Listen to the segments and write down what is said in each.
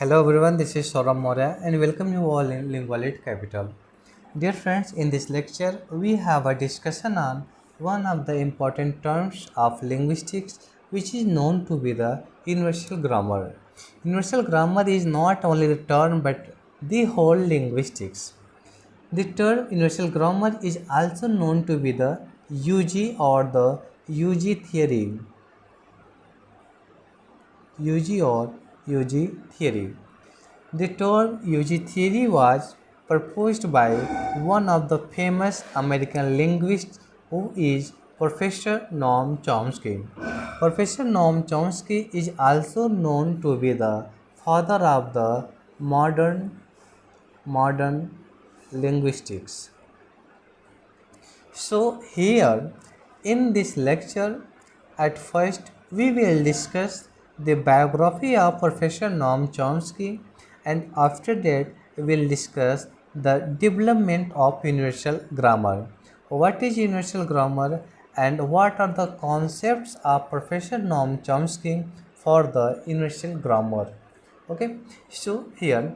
Hello everyone, this is Saurabh Maurya and welcome you all in Lingualite Capital. Dear friends, in this lecture we have a discussion on one of the important terms of linguistics which is known to be the universal grammar. Universal grammar is not only the term but the whole linguistics. The term universal grammar is also known to be the UG or the UG theory. UG or UG theory. The term UG theory was proposed by one of the famous American linguists who is Professor Noam Chomsky. Professor Noam Chomsky is also known to be the father of the modern linguistics. So here in this lecture, at first we will discuss the biography of Professor Noam Chomsky, and after that we will discuss the development of universal grammar. What is universal grammar and what are the concepts of Professor Noam Chomsky for the universal grammar? Okay, so here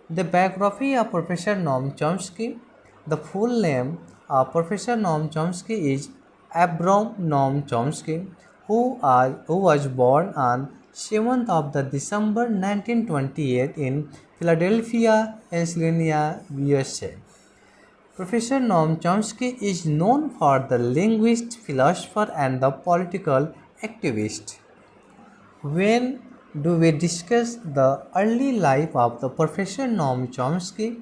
the biography of Professor Noam Chomsky. The full name of Professor Noam Chomsky is Abram Noam Chomsky, who was born on 7th of the December 1928 in Philadelphia, Pennsylvania, USA. Professor Noam Chomsky is known for the linguist, philosopher, and the political activist. When do we discuss the early life of the Professor Noam Chomsky?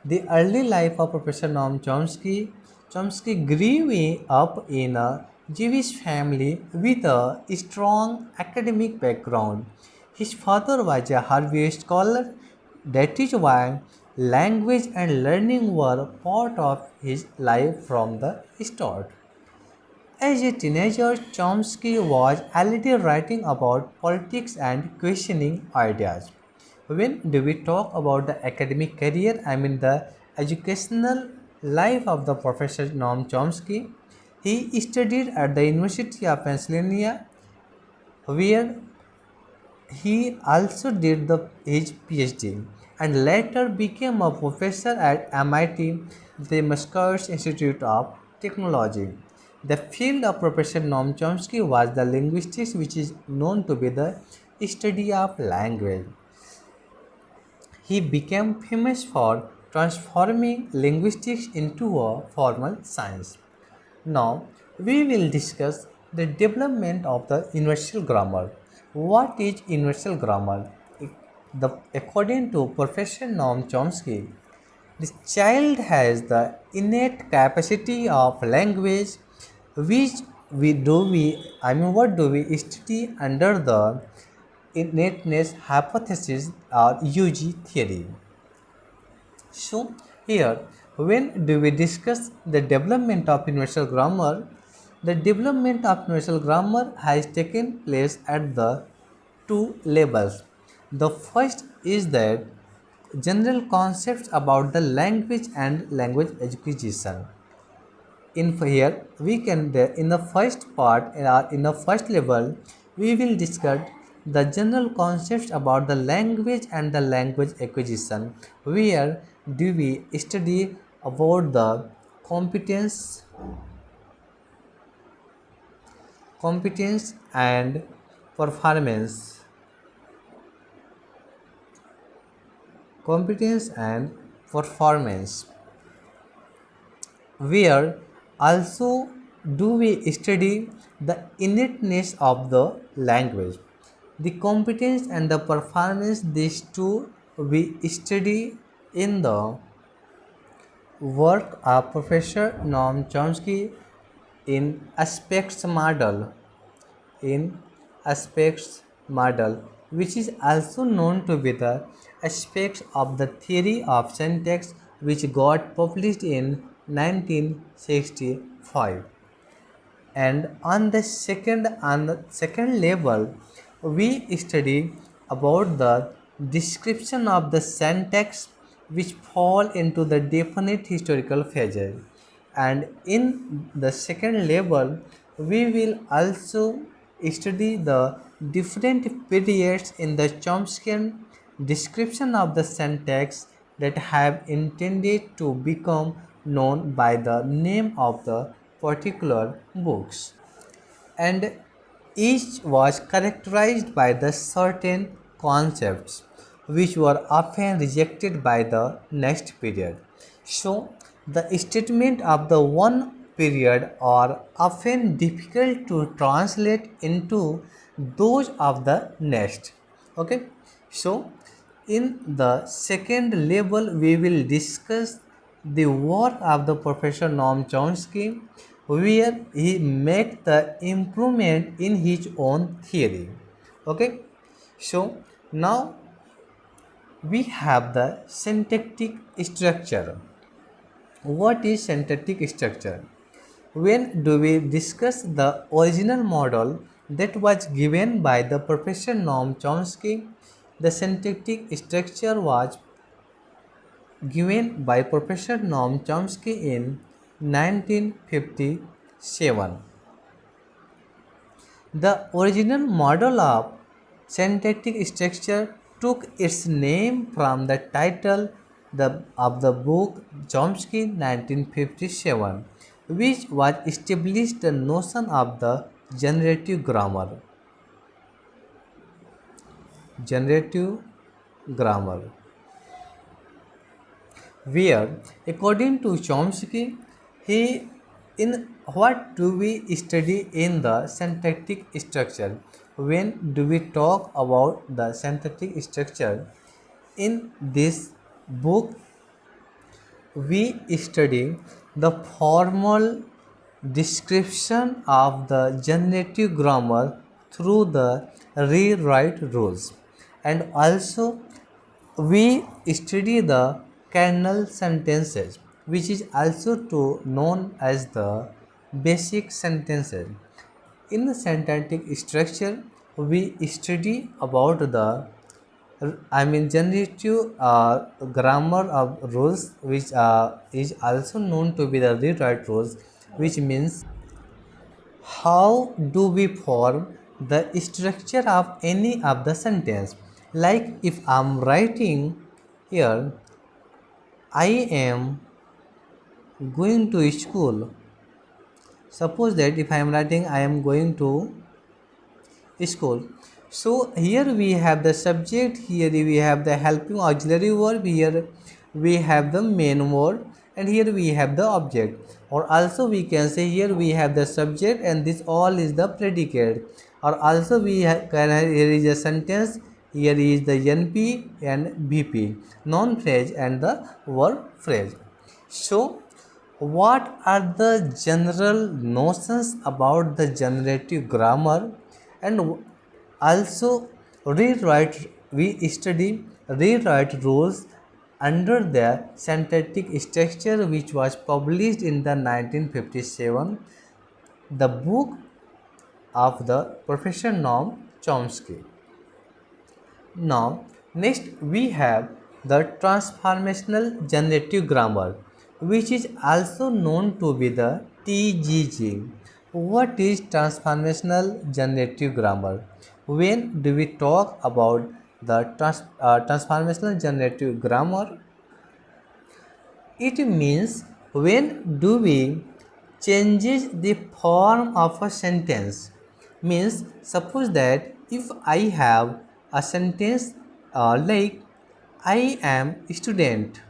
The early life of Professor Noam Chomsky grew up in a Jewish family with a strong academic background. His father was a Harvard scholar. That is why language and learning were part of his life from the start. As a teenager, Chomsky was already writing about politics and questioning ideas. When do we talk about the academic career, I mean the educational life of the Professor Noam Chomsky? He studied at the University of Pennsylvania, where he also did his PhD and later became a professor at MIT, the Massachusetts Institute of Technology. The field of Professor Noam Chomsky was the linguistics, which is known to be the study of language. He became famous for transforming linguistics into a formal science. Now, we will discuss the development of the universal grammar. What is universal grammar? According to Professor Noam Chomsky, the child has the innate capacity of language, which what do we study under the innateness hypothesis or UG theory? So here, when do we discuss the development of universal grammar? The development of universal grammar has taken place at the two levels. The first is that general concepts about the language and language acquisition. In here we can in the first part in the first level we will discuss the general concepts about the language and the language acquisition, where do we study about the competence competence and performance competence and performance, where also do we study the innateness of the language. The competence and the performance, these two we study in the work of Professor Noam Chomsky in aspects model in aspects model, which is also known to be the aspects of the theory of syntax, which got published in 1965. And on the second level we study about the description of the syntax which fall into the definite historical phases, and in the second level we will also study the different periods in the Chomskyan description of the syntax that have intended to become known by the name of the particular books, and each was characterized by the certain concepts which were often rejected by the next period. So, the statement of the one period are often difficult to translate into those of the next. Okay, so in the second level, we will discuss the work of the Professor Noam Chomsky, where he make the improvement in his own theory. Okay, so now we have the syntactic structure. What is syntactic structure? When do we discuss the original model that was given by the Professor Noam Chomsky? The syntactic structure was given by Professor Noam Chomsky in 1957. The original model of syntactic structure took its name from the title of the book Chomsky 1957, which was established the notion of the generative grammar. Generative grammar, where according to Chomsky, he in what do we study in the syntactic structure? When do we talk about the syntactic structure? In this book, we study the formal description of the generative grammar through the rewrite rules, and also we study the kernel sentences, which is also known as the basic sentences. In the syntactic structure, we study about the generative grammar of rules, which is also known to be the rewrite rules, which means how do we form the structure of any of the sentence. Like if I'm writing here, I am going to school. Suppose that if I am writing I am going to school. So here we have the subject, here we have the helping auxiliary verb, here we have the main word, and here we have the object. Or also we can say here we have the subject and this all is the predicate. Or also we can have, here is a sentence, here is the NP and BP, noun phrase and the verb phrase. So what are the general notions about the generative grammar, and also rewrite we study rewrite rules under the syntactic structure, which was published in the 1957, the book of the Professor Noam Chomsky. Now, next we have the transformational generative grammar, which is also known to be the TGG. What is transformational generative grammar? When do we talk about the transformational generative grammar? It means when do we changes the form of a sentence. Means suppose that if I have a sentence like I am student.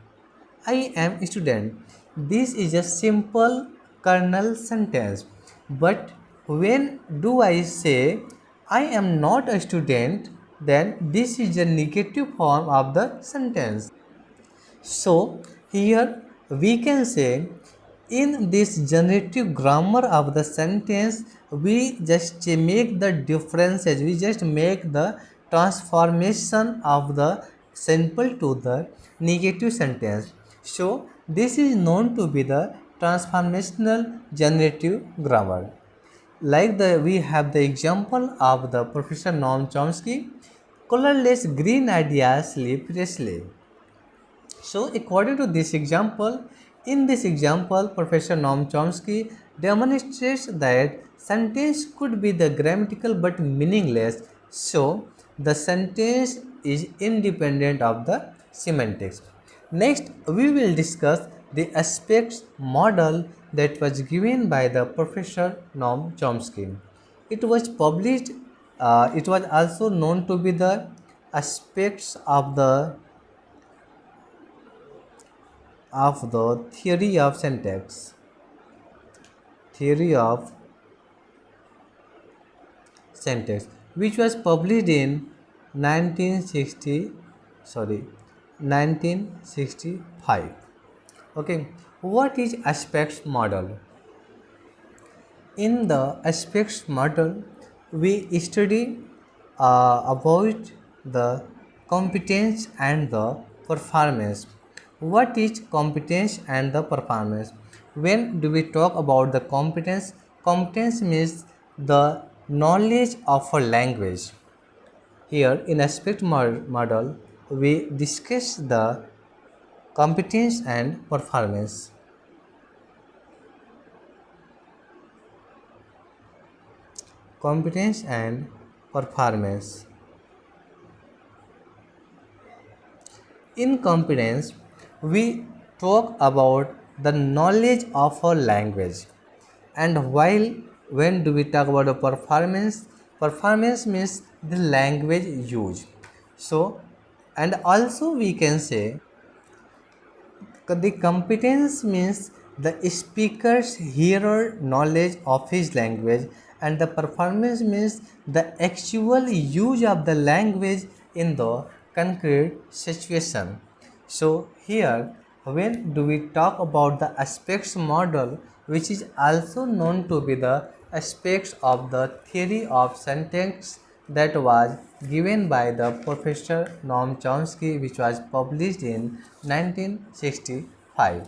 I am student. This is a simple kernel sentence. But when do I say I am not a student, then this is a negative form of the sentence. So here we can say in this generative grammar of the sentence, we just make the differences, we just make the transformation of the simple to the negative sentence. So this is known to be the transformational generative grammar. Like we have the example of the Professor Noam Chomsky, colorless green ideas sleep restlessly. So according to this example, in this example, Professor Noam Chomsky demonstrates that sentence could be the grammatical but meaningless. So The sentence is independent of the semantics. Next, we will discuss the aspects model that was given by the Professor Noam Chomsky. It was published, it was also known to be the aspects of the theory of syntax, theory of syntax, which was published in 1960, sorry, 1965. Okay, what is aspects model? In the aspects model, we study about the competence and the performance. What is competence and the performance? When do we talk about the competence? Competence means the knowledge of a language. Here in aspect model, we discuss the competence and performance. Competence and performance. In competence, we talk about the knowledge of a language. And while when do we talk about the performance? Performance means the language used. So, and also we can say the competence means the speaker's hearer knowledge of his language, and the performance means the actual use of the language in the concrete situation. So here, when do we talk about the aspects model, which is also known to be the aspects of the theory of syntax, that was given by the Professor Noam Chomsky, which was published in 1965.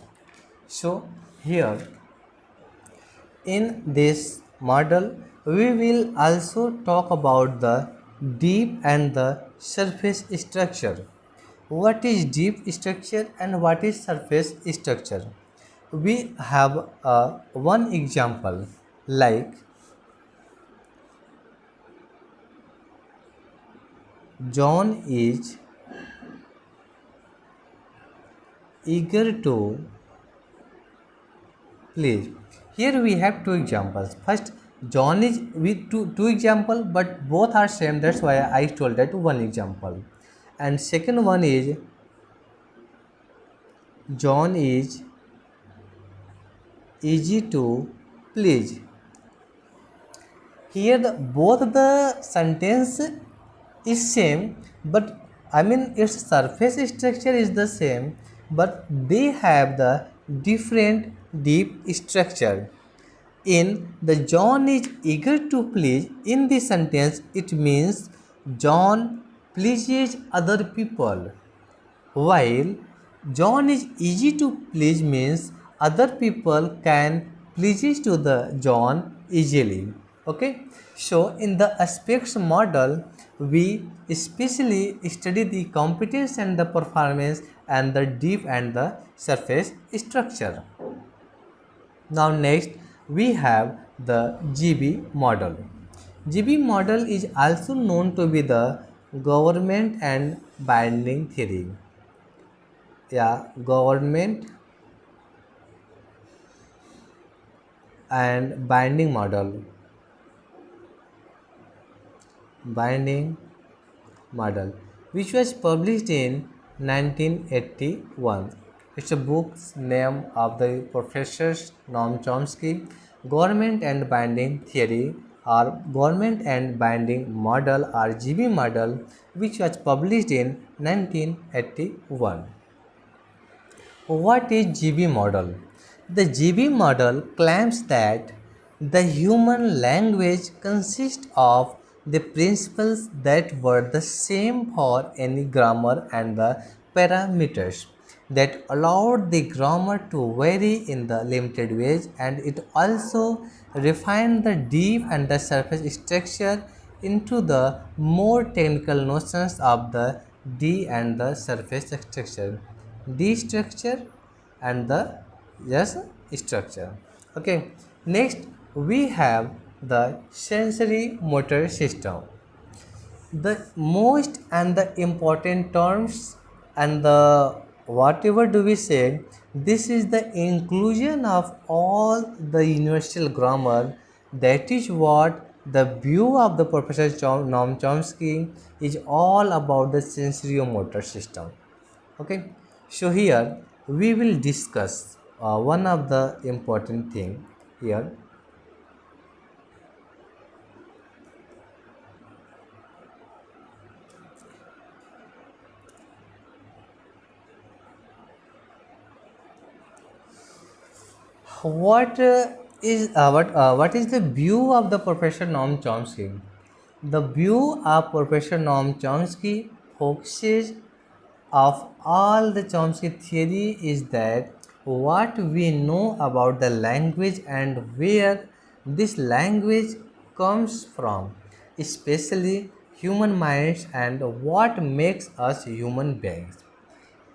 So here in this model, we will also talk about the deep and the surface structure. What is deep structure and what is surface structure? We have one example, like John is eager to please. Here we have two examples. First, John is with two example, but both are same. That's why I told that one example. And second one is John is easy to please. Here both the sentence is same, but I mean its surface structure is the same, but they have the different deep structure. In the John is eager to please, in this sentence it means John pleases other people, while John is easy to please means other people can please to the John easily. Okay, so in the aspects model, we especially study the competence and the performance and the deep and the surface structure. Now next we have the GB model. GB model is also known to be the government and binding theory. Yeah, government and binding model, which was published in 1981. It's a book's name of the Professor Noam Chomsky. Government and binding theory or government and binding model or GB model, which was published in 1981. What is GB model? The GB model claims that the human language consists of the principles that were the same for any grammar and the parameters that allowed the grammar to vary in the limited ways, and it also refined the deep and the surface structure into the more technical notions of the D and the surface structure. D structure and the S structure. Okay, next we have the sensory motor system. the most and the important terms and the whatever do we say, this is the inclusion of all the universal grammar. That is what the view of the Professor Noam Chomsky is all about, the sensorio-motor system. Okay, so here we will discuss one of the important thing here. What is the view of the Professor Noam Chomsky? The view of Professor Noam Chomsky focuses of all the Chomsky theory is that what we know about the language and where this language comes from, especially human minds and what makes us human beings.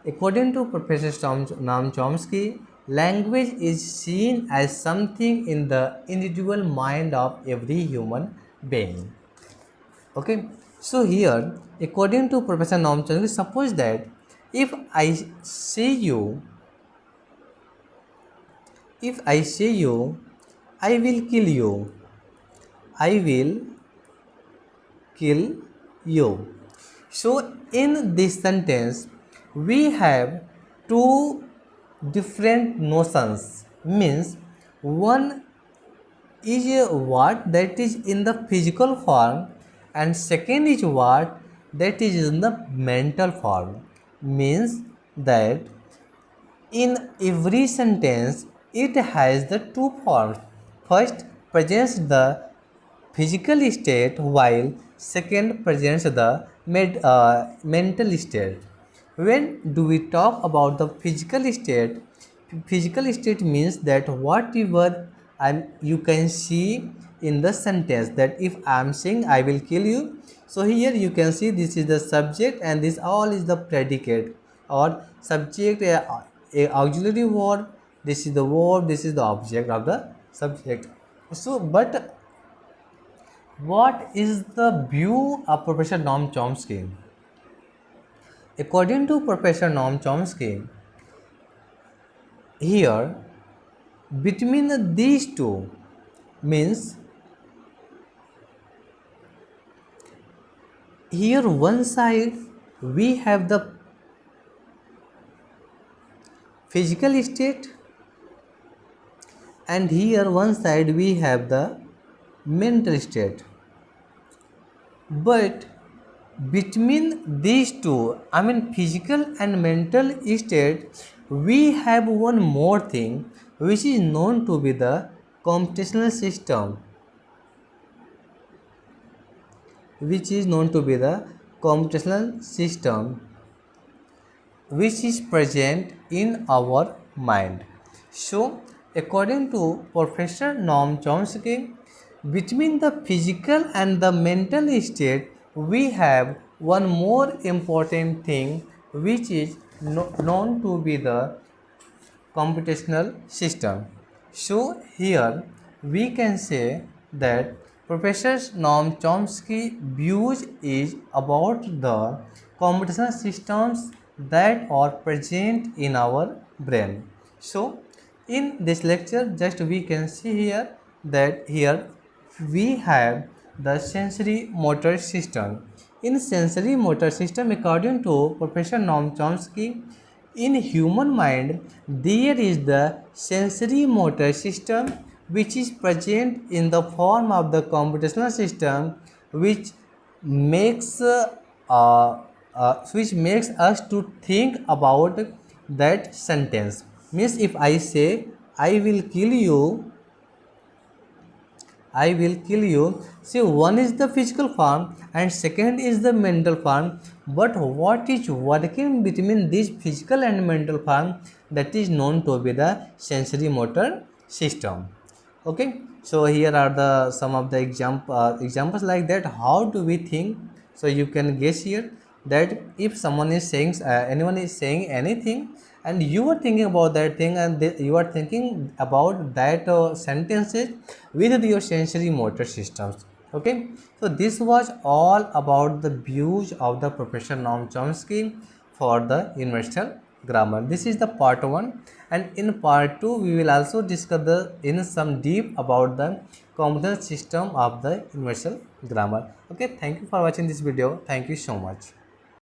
According to Professor Noam Chomsky, language is seen as something in the individual mind of every human being. Okay, so here, according to Professor Noam Chomsky, suppose that if I say you, if I say you, I will kill you, I will kill you. So in this sentence, we have two different notions. Means one is a word that is in the physical form, and second is what that is in the mental form. Means that in every sentence it has the two forms. First presents the physical state while second presents the mental state. When do we talk about the physical state? Physical state means that whatever and you can see in the sentence, that if I am saying I will kill you, so here you can see this is the subject and this all is the predicate or subject, a auxiliary word, this is the verb, this is the object of the subject. So but what is the view of Professor Noam Chomsky? According to Professor Noam Chomsky, here between these two means here one side we have the physical state and here one side we have the mental state. But between these two, I mean physical and mental state, we have one more thing which is known to be the computational system, which is known to be the computational system which is present in our mind. So, according to Professor Noam Chomsky, between the physical and the mental state, we have one more important thing which is known to be the computational system. So here we can say that Professor Noam Chomsky views is about the computational systems that are present in our brain. So in this lecture just we can see here that here we have the sensory motor system. In sensory motor system, according to Professor Noam Chomsky, in human mind there is the sensory motor system which is present in the form of the computational system which makes which makes us to think about that sentence. Means if I say I will kill you, I will kill you. See, one is the physical form and second is the mental form. But what is working between this physical and mental form, that is known to be the sensory motor system. Okay, so here are the some of the examples like that. How do we think? So you can guess here that if someone is saying anyone is saying anything and you are thinking about that thing and you are thinking about that sentences with your sensory motor systems. Okay, so this was all about the views of the Professor Noam Chomsky for the universal grammar. This is the part 1, and in part 2 we will also discuss the in some deep about the component system of the universal grammar. Okay, thank you for watching this video. Thank you so much.